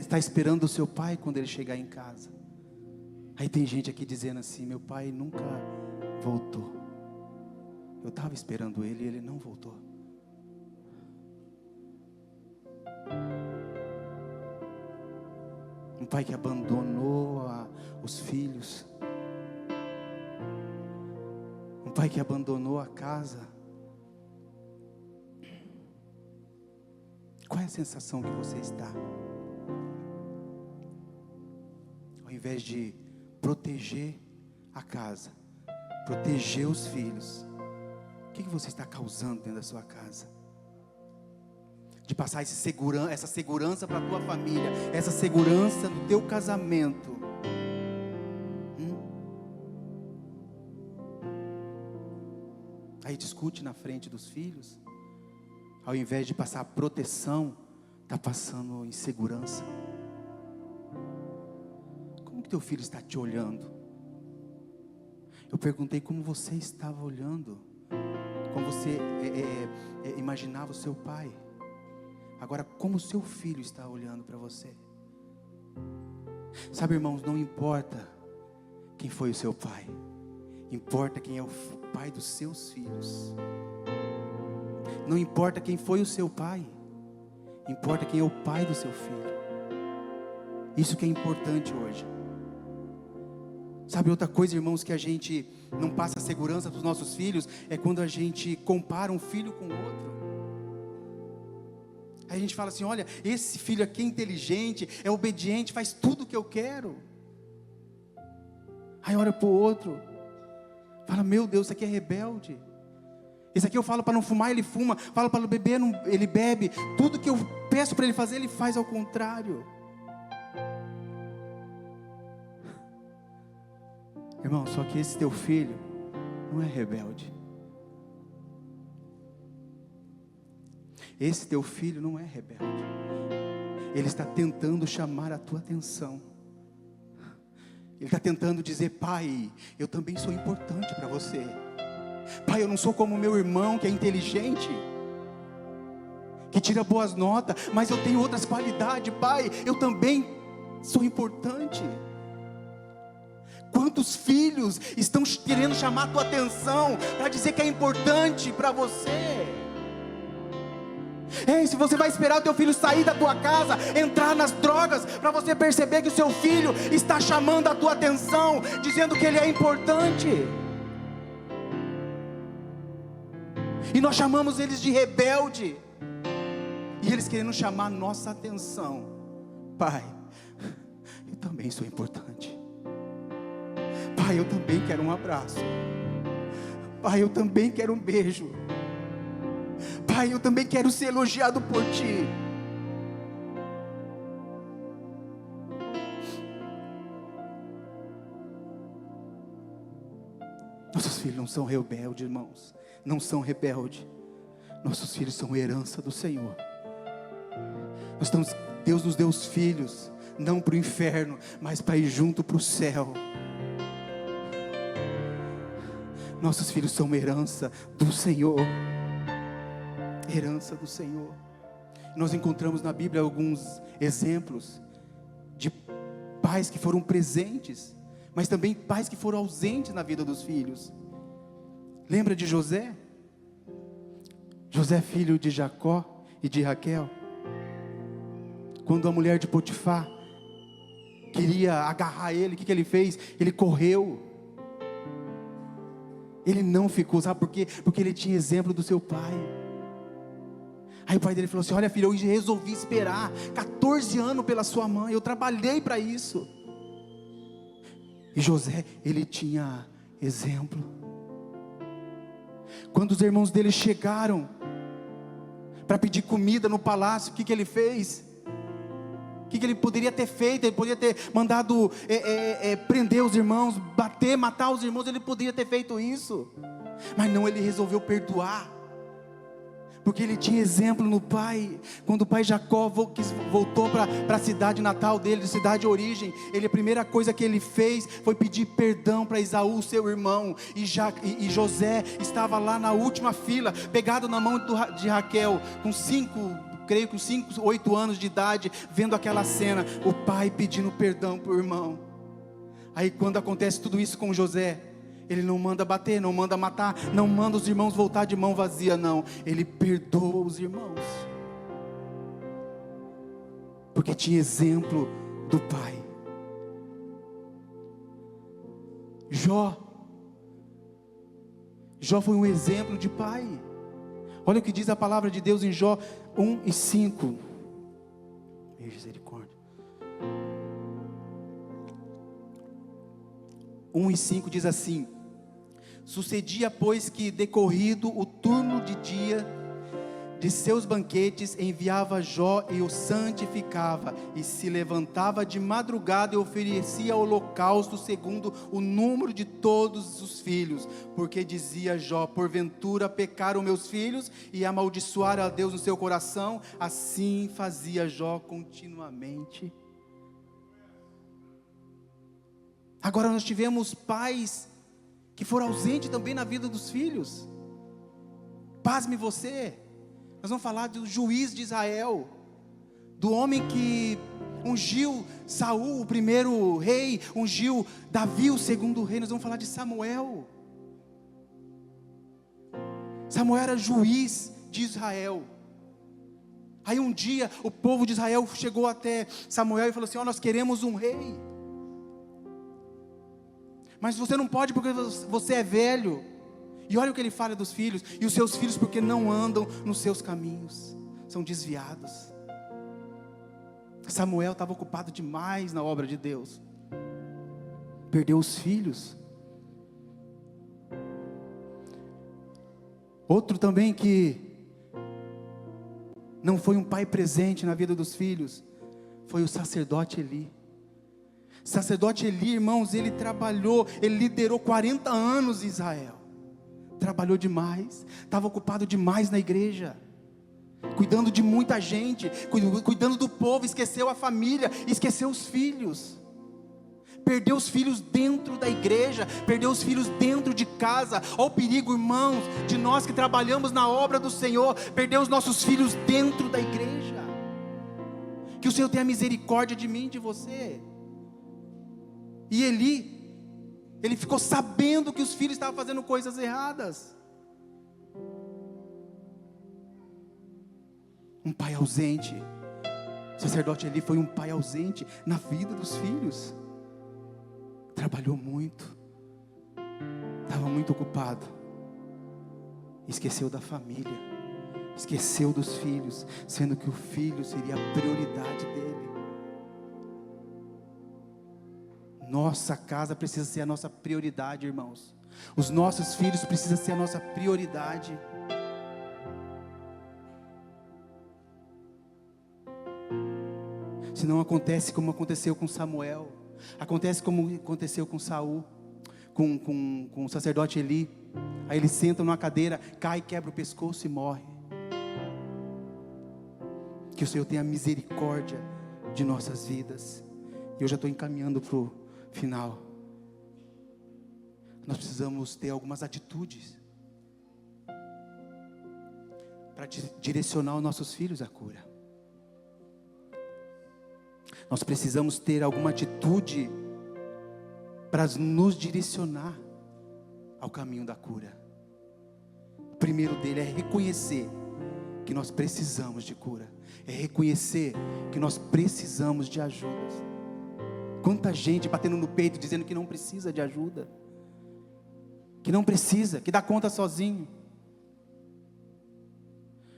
estar esperando o seu pai quando ele chegar em casa? Aí tem gente aqui dizendo assim: meu pai nunca voltou. Eu estava esperando ele e ele não voltou. Um pai que abandonou os filhos. Um pai que abandonou a casa. Qual é a sensação que você está? Ao invés de proteger a casa, proteger os filhos, o que você está causando dentro da sua casa? De passar essa segurança para a tua família, essa segurança no teu casamento. Aí discute na frente dos filhos, ao invés de passar proteção, está passando insegurança. Como que teu filho está te olhando? Eu perguntei como você estava olhando, como você imaginava o seu pai. Agora, como o seu filho está olhando para você? Sabe, irmãos, não importa quem foi o seu pai, importa quem é o pai dos seus filhos. Não importa quem foi o seu pai, importa quem é o pai do seu filho. Isso que é importante hoje. Sabe, outra coisa, irmãos, que a gente não passa segurança para os nossos filhos é quando a gente compara um filho com o outro. Aí a gente fala assim: olha, esse filho aqui é inteligente, é obediente, faz tudo o que eu quero. Aí olha para o outro, fala: meu Deus, esse aqui é rebelde. Esse aqui eu falo para não fumar, ele fuma. Falo para não beber, ele bebe. Tudo que eu peço para ele fazer, ele faz ao contrário. Irmão, só que esse teu filho não é rebelde. Esse teu filho não é rebelde. Ele está tentando chamar a tua atenção. Ele está tentando dizer: pai, eu também sou importante para você. Pai, eu não sou como meu irmão que é inteligente, que tira boas notas, mas eu tenho outras qualidades. Pai, eu também sou importante. Quantos filhos estão querendo chamar a tua atenção para dizer que é importante para você? Ei, se você vai esperar o teu filho sair da tua casa, entrar nas drogas, para você perceber que o seu filho está chamando a tua atenção, dizendo que ele é importante. E nós chamamos eles de rebelde, e eles querendo chamar a nossa atenção. Pai, eu também sou importante. Pai, eu também quero um abraço. Pai, eu também quero um beijo. Pai, eu também quero ser elogiado por Ti. Nossos filhos não são rebeldes, irmãos. Não são rebeldes. Nossos filhos são herança do Senhor. Deus nos deu os filhos, não para o inferno, mas para ir junto para o céu. Nossos filhos são uma herança do Senhor. Herança do Senhor. Nós encontramos na Bíblia alguns exemplos de pais que foram presentes, mas também pais que foram ausentes na vida dos filhos. Lembra de José? José, filho de Jacó e de Raquel. Quando a mulher de Potifar queria agarrar ele, o que ele fez? Ele correu. Ele não ficou, sabe por quê? Porque ele tinha exemplo do seu pai. Aí o pai dele falou assim: olha filho, eu resolvi esperar 14 anos pela sua mãe, eu trabalhei para isso. E José, ele tinha exemplo. Quando os irmãos dele chegaram para pedir comida no palácio, o que ele fez? O que ele poderia ter feito? Ele poderia ter mandado prender os irmãos, bater, matar os irmãos. Ele poderia ter feito isso, mas não, ele resolveu perdoar, porque ele tinha exemplo no pai. Quando o pai Jacó voltou para a cidade natal dele, cidade de origem, a primeira coisa que ele fez foi pedir perdão para Esaú, seu irmão. E José estava lá na última fila, pegado na mão de Raquel, com 5, 8 anos de idade, vendo aquela cena, o pai pedindo perdão para o irmão. Aí quando acontece tudo isso com José, ele não manda bater, não manda matar, não manda os irmãos voltar de mão vazia, não. Ele perdoa os irmãos, porque tinha exemplo do pai. Jó foi um exemplo de pai. Olha o que diz a palavra de Deus em Jó 1:5. Misericórdia. 1:5 diz assim: sucedia, pois, que decorrido o turno de dia de seus banquetes, enviava Jó e o santificava, e se levantava de madrugada e oferecia holocausto segundo o número de todos os filhos, porque dizia Jó: porventura pecaram meus filhos e amaldiçoaram a Deus no seu coração. Assim fazia Jó continuamente. Agora nós tivemos pais que foram ausentes também na vida dos filhos. Pasme você, nós vamos falar do juiz de Israel, do homem que ungiu Saul, o primeiro rei, ungiu Davi, o segundo rei. Nós vamos falar de Samuel. Samuel era juiz de Israel. Aí um dia o povo de Israel chegou até Samuel e falou assim: nós queremos um rei, mas você não pode porque você é velho. E olha o que ele fala dos filhos: e os seus filhos porque não andam nos seus caminhos, são desviados. Samuel estava ocupado demais na obra de Deus, perdeu os filhos. Outro também que não foi um pai presente na vida dos filhos foi o sacerdote Eli. Sacerdote Eli, irmãos, ele trabalhou, ele liderou 40 anos em Israel. Trabalhou demais, estava ocupado demais na igreja, cuidando de muita gente, cuidando do povo, esqueceu a família, esqueceu os filhos. Perdeu os filhos dentro da igreja, perdeu os filhos dentro de casa. Olha o perigo, irmãos, de nós que trabalhamos na obra do Senhor, perder os nossos filhos dentro da igreja. Que o Senhor tenha misericórdia de mim e de você. E ele ficou sabendo que os filhos estavam fazendo coisas erradas. Um pai ausente. O sacerdote Eli foi um pai ausente na vida dos filhos. Trabalhou muito, estava muito ocupado, esqueceu da família, esqueceu dos filhos, sendo que o filho seria a prioridade dele. Nossa casa precisa ser a nossa prioridade, irmãos. Os nossos filhos precisam ser a nossa prioridade. Se não acontece como aconteceu com Samuel, acontece como aconteceu com Saul, com o sacerdote Eli. Aí ele senta numa cadeira, cai, quebra o pescoço e morre. que o Senhor tenha misericórdia de nossas vidas. E eu já estou encaminhando para o final. Nós precisamos ter algumas atitudes para direcionar os nossos filhos à cura. Nós precisamos ter alguma atitude para nos direcionar ao caminho da cura. O primeiro dele é reconhecer que nós precisamos de cura. É reconhecer que nós precisamos de ajuda. Quanta gente batendo no peito dizendo que não precisa de ajuda, que não precisa, que dá conta sozinho.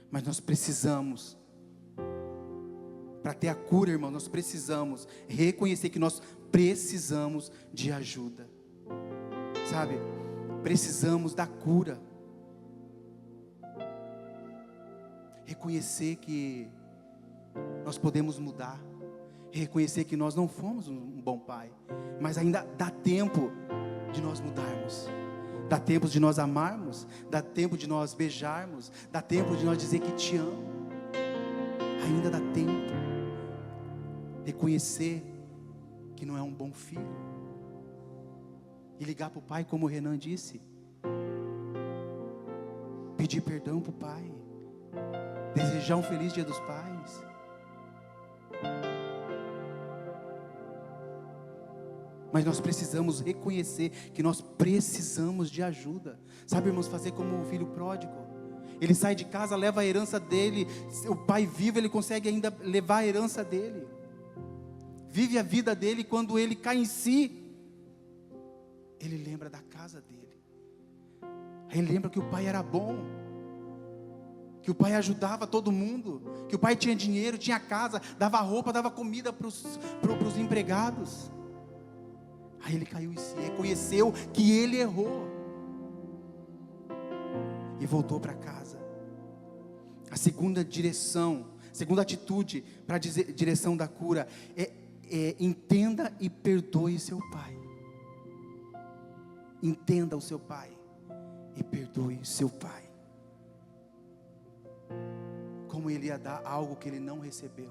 Mas nós precisamos, para ter a cura, irmão, nós precisamos reconhecer que nós precisamos de ajuda. Sabe? Precisamos da cura. Reconhecer que nós podemos mudar. Reconhecer que nós não fomos um bom pai, mas ainda dá tempo de nós mudarmos. Dá tempo de nós amarmos. Dá tempo de nós beijarmos. Dá tempo de nós dizer que te amo. Ainda dá tempo. Reconhecer que não é um bom filho. E ligar para o pai, como o Renan disse. Pedir perdão para o pai. Desejar um feliz Dia dos Pais. Mas nós precisamos reconhecer que nós precisamos de ajuda. Sabe, irmãos, fazer como o filho pródigo. Ele sai de casa, leva a herança dele. O pai vivo, ele consegue ainda levar a herança dele. Vive a vida dele. Quando ele cai em si, ele lembra da casa dele. Ele lembra que o pai era bom, que o pai ajudava todo mundo, que o pai tinha dinheiro, tinha casa, dava roupa, dava comida para os empregados. Aí ele caiu em si, reconheceu que ele errou e voltou para casa. A segunda atitude para a direção da cura é entenda e perdoe seu pai. Entenda o seu pai e perdoe o seu pai. Como ele ia dar algo que ele não recebeu.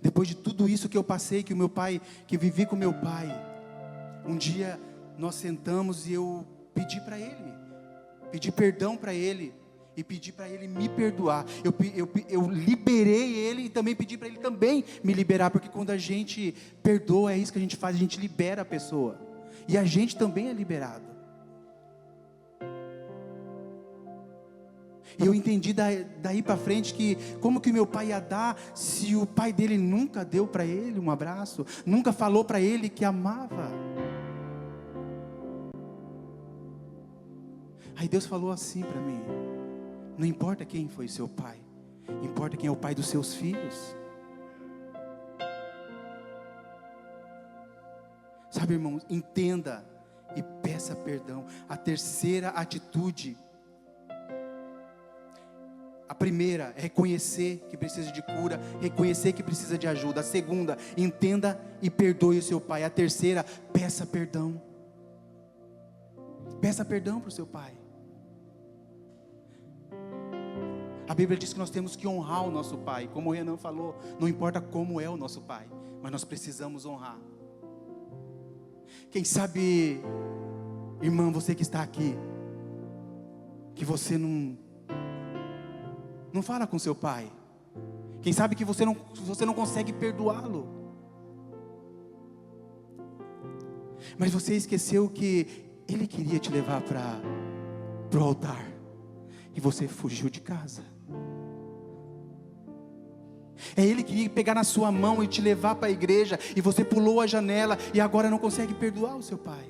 Depois de tudo isso que eu passei, que vivi com meu pai, um dia nós sentamos e eu pedi para ele, pedi perdão para ele, e pedi para ele me perdoar. Eu liberei ele e também pedi para ele também me liberar, porque quando a gente perdoa, é isso que a gente faz, a gente libera a pessoa, e a gente também é liberado. E eu entendi daí para frente que como que meu pai ia dar se o pai dele nunca deu para ele um abraço, nunca falou para ele que amava. Aí Deus falou assim para mim: não importa quem foi seu pai, importa quem é o pai dos seus filhos. Sabe, irmãos, entenda e peça perdão. A terceira atitude, a primeira é reconhecer que precisa de cura, reconhecer que precisa de ajuda. A segunda, entenda e perdoe o seu pai. A terceira, peça perdão. Peça perdão para o seu pai. A Bíblia diz que nós temos que honrar o nosso pai. Como o Renan falou, não importa como é o nosso pai, mas nós precisamos honrar. Quem sabe, irmã, você que está aqui, que você não fala com seu pai. Quem sabe que você não consegue perdoá-lo. Mas você esqueceu que ele queria te levar para o altar, e você fugiu de casa. Ele queria pegar na sua mão e te levar para a igreja, e você pulou a janela e agora não consegue perdoar o seu pai.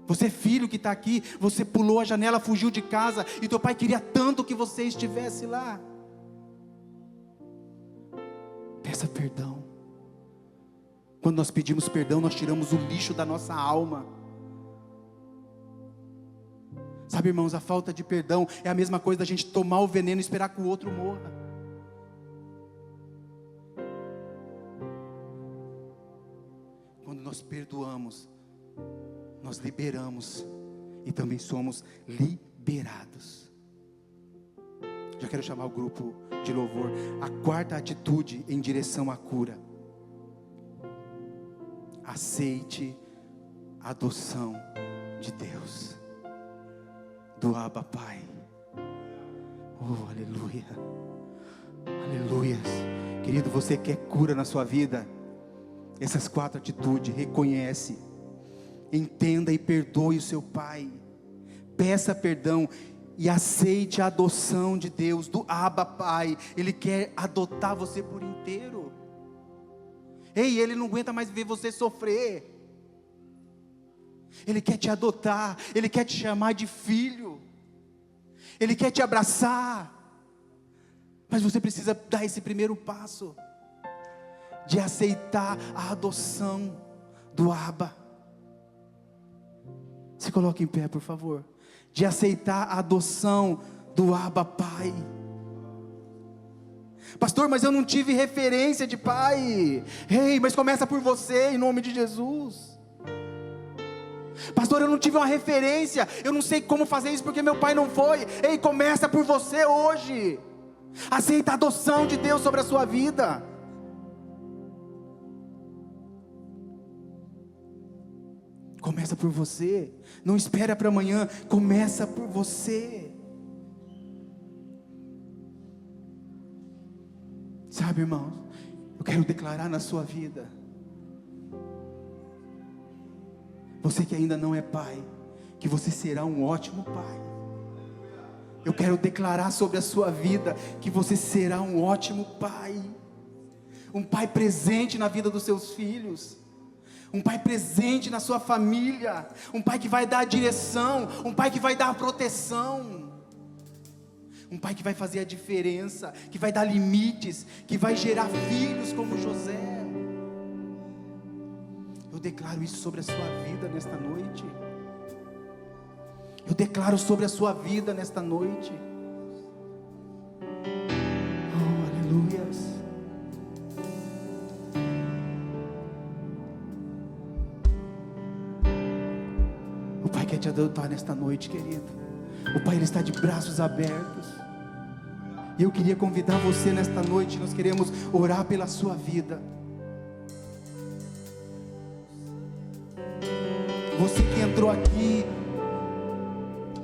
Você, filho que está aqui, você pulou a janela, fugiu de casa, e teu pai queria tanto que você estivesse lá. Peça perdão. Quando nós pedimos perdão, nós tiramos o lixo da nossa alma. Sabe, irmãos, a falta de perdão é a mesma coisa da gente tomar o veneno e esperar que o outro morra. Quando nós perdoamos, nós liberamos e também somos libertos. beirados. Já quero chamar o grupo de louvor. A quarta atitude em direção à cura: aceite a adoção de Deus, do Abba Pai. Oh, aleluia, aleluia. Querido, você quer cura na sua vida? Essas 4 atitudes: reconhece, entenda e perdoe o seu pai, peça perdão e aceite a adoção de Deus, do Abba Pai. Ele quer adotar você por inteiro. Ei, Ele não aguenta mais ver você sofrer. Ele quer te adotar, Ele quer te chamar de filho, Ele quer te abraçar. Mas você precisa dar esse primeiro passo, de aceitar a adoção do Abba. Se coloque em pé, por favor. De aceitar a adoção do Abba Pai. Pastor, mas eu não tive referência de pai. Ei, mas começa por você, em nome de Jesus. Pastor, eu não tive uma referência, eu não sei como fazer isso porque meu pai não foi. Ei, começa por você hoje. Aceita a adoção de Deus sobre a sua vida. Começa por você. Não espera para amanhã. Começa por você. Sabe, irmãos, eu quero declarar na sua vida, você que ainda não é pai, que você será um ótimo pai. Eu quero declarar sobre a sua vida que você será um ótimo pai. Um pai presente na vida dos seus filhos. Um pai presente na sua família. Um pai que vai dar a direção. Um pai que vai dar a proteção. Um pai que vai fazer a diferença. Que vai dar limites. Que vai gerar filhos como José. Eu declaro isso sobre a sua vida nesta noite. Eu declaro sobre a sua vida nesta noite. Oh, aleluias. O Pai quer te adotar nesta noite, querido. O Pai, Ele está de braços abertos. E eu queria convidar você nesta noite. Nós queremos orar pela sua vida. Você que entrou aqui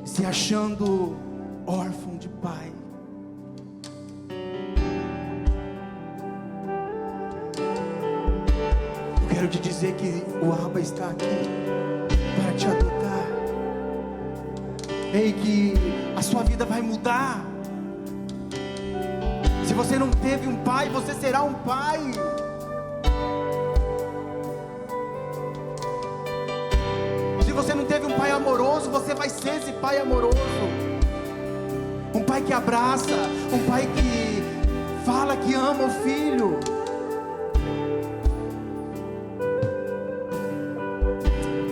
se achando órfão de pai, eu quero te dizer que o Abba está aqui para te adotar. Ei, que a sua vida vai mudar. Se você não teve um pai, você será um pai. Se você não teve um pai amoroso, você vai ser esse pai amoroso. Um pai que abraça, um pai que fala que ama o filho.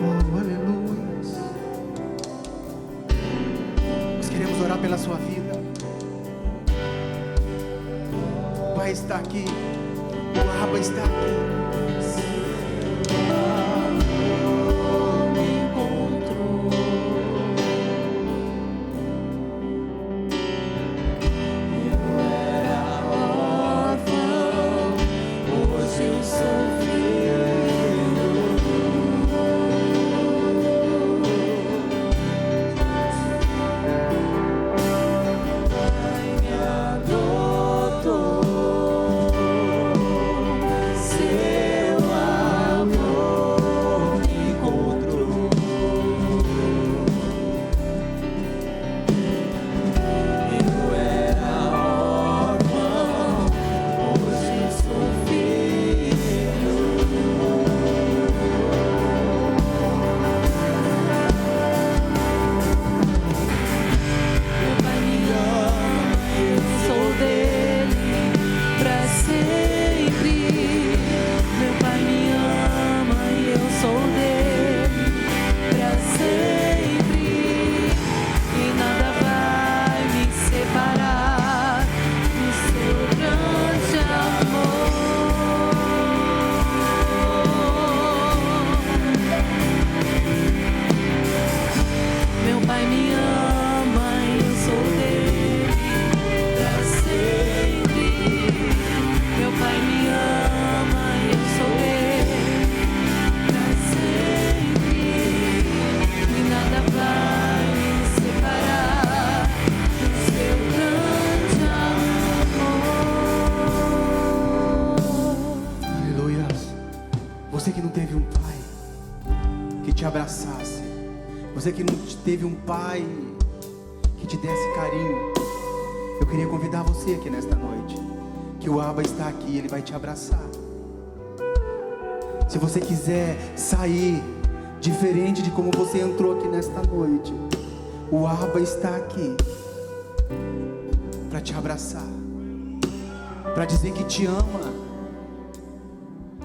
Oh, aleluia. Nós queremos orar pela sua vida. O Pai está aqui, o Abba está aqui. Ser não teve um pai que te abraçasse, você que não teve um pai que te desse carinho, eu queria convidar você aqui nesta noite, que o Abba está aqui, Ele vai te abraçar. Se você quiser sair diferente de como você entrou aqui nesta noite, o Abba está aqui para te abraçar, para dizer que te ama,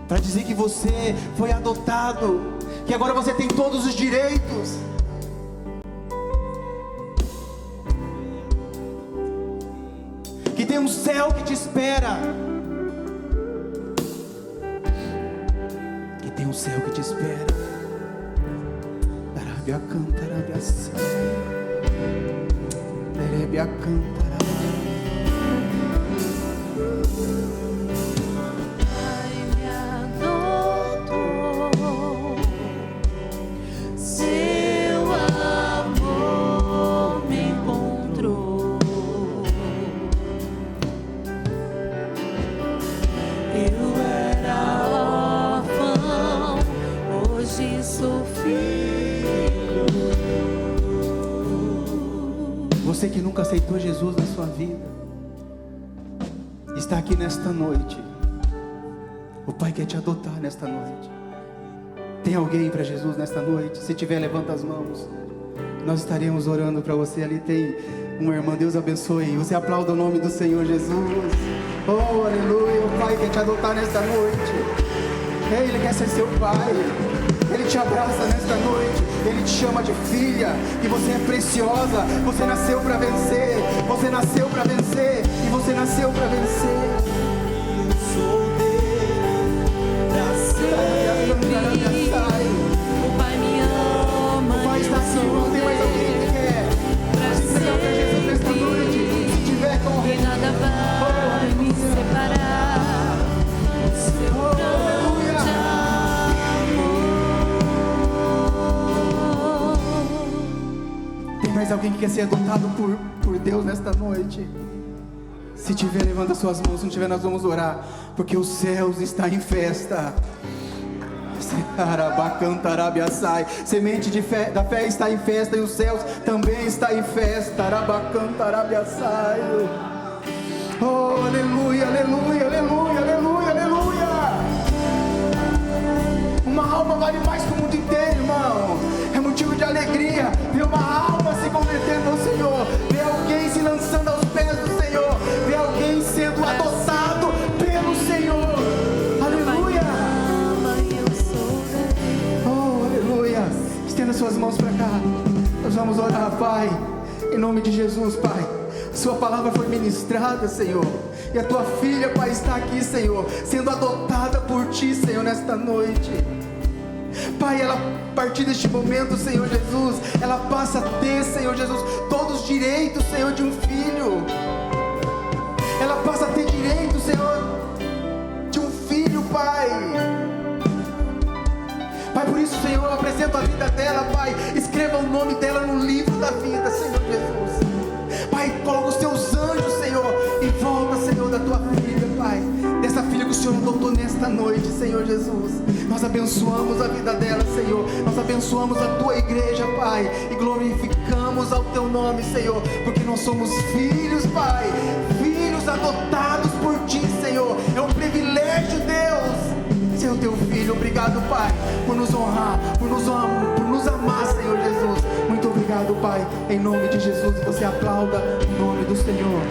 para dizer que você foi adotado, que agora você tem todos os direitos. Que tem um céu que te espera. Que tem um céu que te espera. Darabia canta, darabia sai. Darabia canta. Você que nunca aceitou Jesus na sua vida, está aqui nesta noite. O Pai quer te adotar nesta noite. Tem alguém para Jesus nesta noite? Se tiver, levanta as mãos. Nós estaremos orando para você. Ali tem uma irmã, Deus abençoe. Você aplauda o nome do Senhor Jesus. Oh, aleluia. O Pai quer te adotar nesta noite. Ele quer ser seu Pai. Ele te abraça nesta noite. Ele te chama de filha. E você é preciosa. Você nasceu para vencer. Você nasceu para vencer. E você nasceu para vencer. Eu sou dele pra sempre. O Pai me ama. O Pai está aqui. Não tem mais alguém que quer se entregar para Jesus nesta noite. Se tiver, corre. E nada vai me separar. Mais alguém que quer ser adotado por Deus nesta noite? Se tiver, levanta suas mãos. Se não tiver, nós vamos orar, porque os céus estão em festa. Semente de fé, da fé está em festa, e os céus também está em festa. Oh, aleluia, aleluia, aleluia, aleluia, aleluia. Uma alma vale mais que o mundo inteiro, irmão. É motivo de alegria ver uma alma se convertendo ao Senhor, ver alguém se lançando aos pés do Senhor, ver alguém sendo adotado pelo Senhor. Aleluia. Oh, aleluia. Estenda suas mãos para cá. Nós vamos orar, Pai, em nome de Jesus, Pai. Sua palavra foi ministrada, Senhor, e a tua filha, Pai, está aqui, Senhor, sendo adotada por ti, Senhor, nesta noite. Pai, ela, a partir deste momento, Senhor Jesus, ela passa a ter, Senhor Jesus, todos os direitos, Senhor, de um filho. Ela passa a ter direito, Senhor, de um filho, Pai. Pai, por isso, Senhor, eu apresento a vida dela, Pai. Escreva o nome dela no livro da vida, Senhor Jesus. Pai, coloca os teus anjos, Senhor, em volta, Senhor, da tua filha, Pai. Dessa filha que o Senhor adotou nesta noite, Senhor Jesus. Nós abençoamos a vida dela, Senhor. Nós abençoamos a tua igreja, Pai, e glorificamos ao teu nome, Senhor, porque nós somos filhos, Pai, filhos adotados por ti, Senhor. É um privilégio, Deus, ser o teu filho. Obrigado, Pai, por nos honrar, por nos amar, Senhor Jesus. Muito obrigado, Pai, em nome de Jesus. Você aplauda o nome do Senhor.